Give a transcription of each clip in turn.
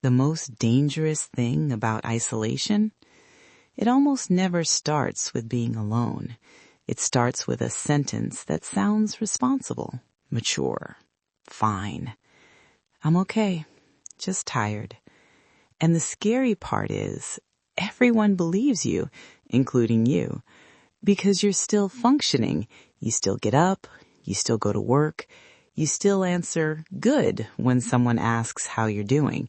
The most dangerous thing about isolation? It almost never starts with being alone. It starts with a sentence that sounds responsible, mature, fine. I'm okay, just tired. And the scary part is, everyone believes you, including you, because you're still functioning. You still get up, you still go to work, you still answer good when someone asks how you're doing.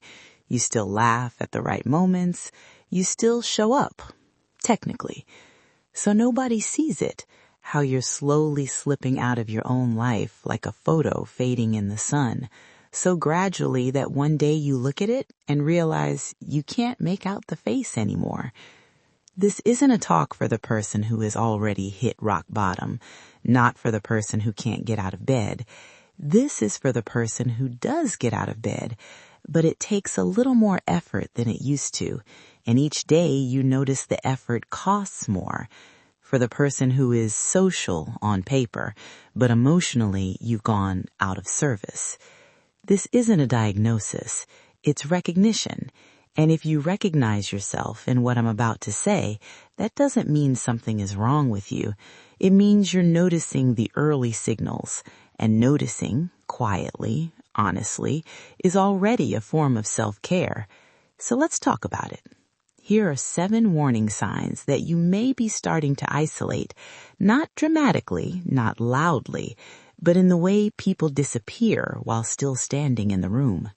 You still laugh at the right moments. You still show up, technically. So nobody sees it, how you're slowly slipping out of your own life like a photo fading in the sun, so gradually that one day you look at it and realize you can't make out the face anymore. This isn't a talk for the person who has already hit rock bottom, not for the person who can't get out of bed. This is for the person who does get out of bed, but it takes a little more effort than it used to, and each day you notice the effort costs more. For the person who is social on paper, but emotionally you've gone out of service. This isn't a diagnosis, it's recognition. And if you recognize yourself in what I'm about to say, that doesn't mean something is wrong with you. It means you're noticing the early signals, and noticing, quietly, honestly, is already a form of self-care. So let's talk about it. Here are 7 warning signs that you may be starting to isolate, not dramatically, not loudly, but in the way people disappear while still standing in the room.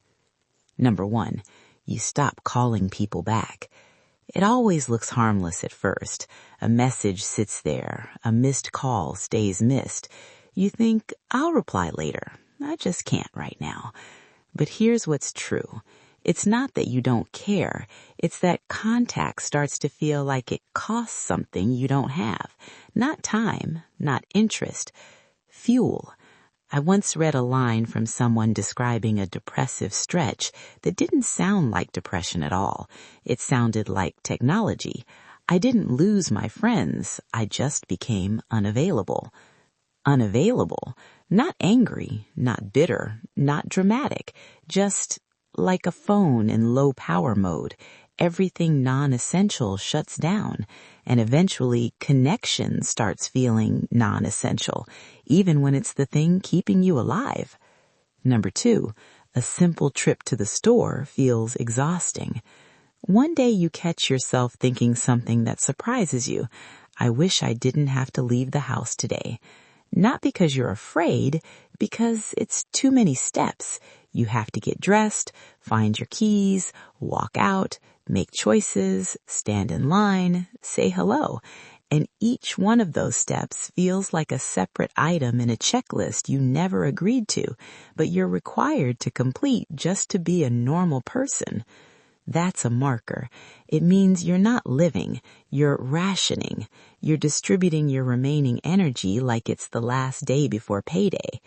Number 1, you stop calling people back. It always looks harmless at first. A message sits there. A missed call stays missed. You think, I'll reply later. I just can't right now. But here's what's true. It's not that you don't care. It's that contact starts to feel like it costs something you don't have. Not time, not interest. Fuel. I once read a line from someone describing a depressive stretch that didn't sound like depression at all. It sounded like technology. I didn't lose my friends. I just became unavailable. Unavailable. Not angry, not bitter, not dramatic. Just like a phone in low power mode. Everything non-essential shuts down, and eventually connection starts feeling non-essential, even when it's the thing keeping you alive. Number 2, a simple trip to the store feels exhausting. One day you catch yourself thinking something that surprises you. I wish I didn't have to leave the house today. Not because you're afraid, because it's too many steps. You have to get dressed, find your keys, walk out, make choices, stand in line, say hello. And each one of those steps feels like a separate item in a checklist you never agreed to, but you're required to complete just to be a normal person. That's a marker. It means you're not living, you're rationing. You're distributing your remaining energy like it's the last day before payday.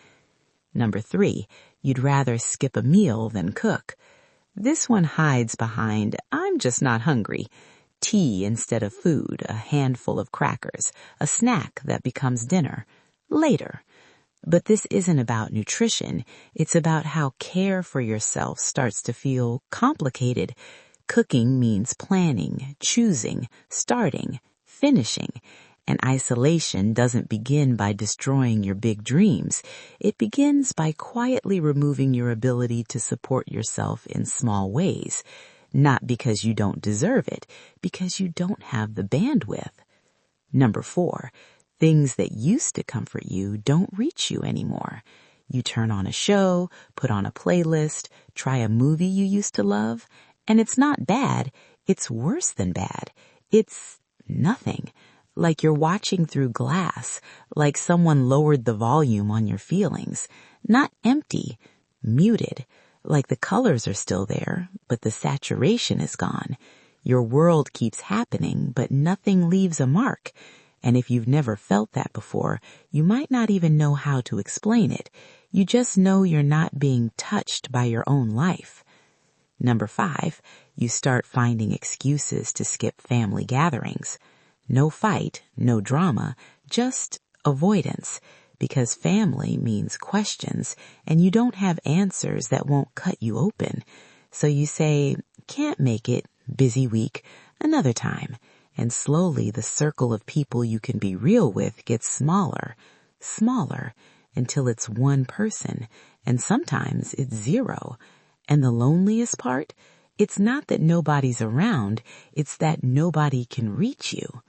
Number 3, you'd rather skip a meal than cook. This one hides behind, I'm just not hungry. Tea instead of food, a handful of crackers, a snack that becomes dinner. Later. But this isn't about nutrition. It's about how care for yourself starts to feel complicated. Cooking means planning, choosing, starting, finishing. And isolation doesn't begin by destroying your big dreams. It begins by quietly removing your ability to support yourself in small ways. Not because you don't deserve it, because you don't have the bandwidth. Number 4, things that used to comfort you don't reach you anymore. You turn on a show, put on a playlist, try a movie you used to love, and it's not bad. It's worse than bad. It's nothing. Like you're watching through glass, like someone lowered the volume on your feelings. Not empty, muted, like the colors are still there, but the saturation is gone. Your world keeps happening, but nothing leaves a mark. And if you've never felt that before, you might not even know how to explain it. You just know you're not being touched by your own life. Number 5, you start finding excuses to skip family gatherings. No fight, no drama, just avoidance, because family means questions, and you don't have answers that won't cut you open. So you say, can't make it, busy week, another time. And slowly the circle of people you can be real with gets smaller, smaller, until it's one person, and sometimes it's zero. And the loneliest part? It's not that nobody's around, it's that nobody can reach you.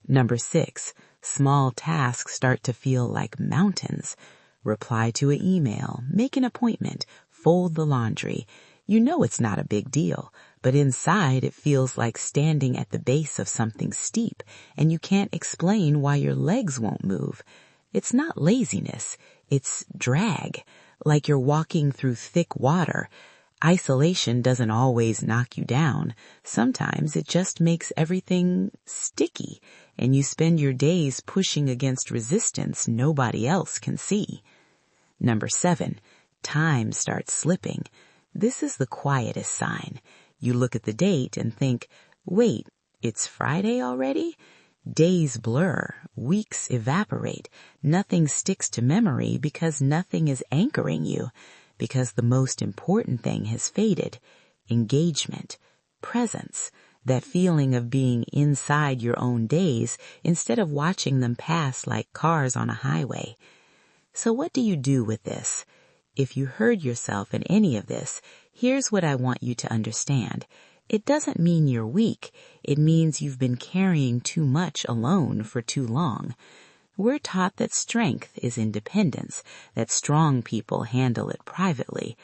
Number 6, small tasks start to feel like mountains. Reply to an email, make an appointment, fold the laundry. You know it's not a big deal, but inside it feels like standing at the base of something steep, and you can't explain why your legs won't move. It's not laziness, it's drag, like you're walking through thick water. Isolation doesn't always knock you down. Sometimes it just makes everything sticky, and you spend your days pushing against resistance nobody else can see. Number 7, time starts slipping. This is the quietest sign. You look at the date and think, wait, it's Friday already? Days blur, weeks evaporate, nothing sticks to memory because nothing is anchoring you, because the most important thing has faded. Engagement, presence, that feeling of being inside your own days instead of watching them pass like cars on a highway. So what do you do with this? If you heard yourself in any of this, here's what I want you to understand. It doesn't mean you're weak. It means you've been carrying too much alone for too long. We're taught that strength is independence, that strong people handle it privately.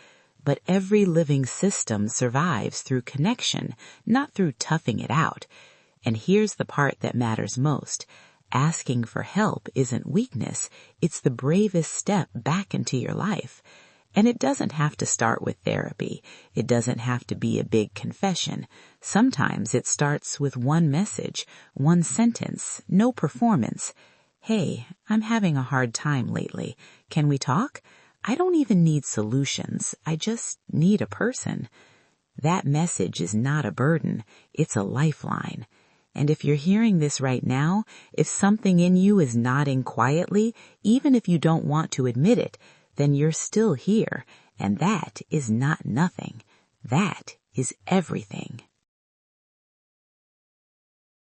But every living system survives through connection, not through toughing it out. And here's the part that matters most. Asking for help isn't weakness. It's the bravest step back into your life. And it doesn't have to start with therapy. It doesn't have to be a big confession. Sometimes it starts with one message, one sentence, no performance. Hey, I'm having a hard time lately. Can we talk? I don't even need solutions. I just need a person. That message is not a burden. It's a lifeline. And if you're hearing this right now, if something in you is nodding quietly, even if you don't want to admit it, then you're still here. And that is not nothing. That is everything.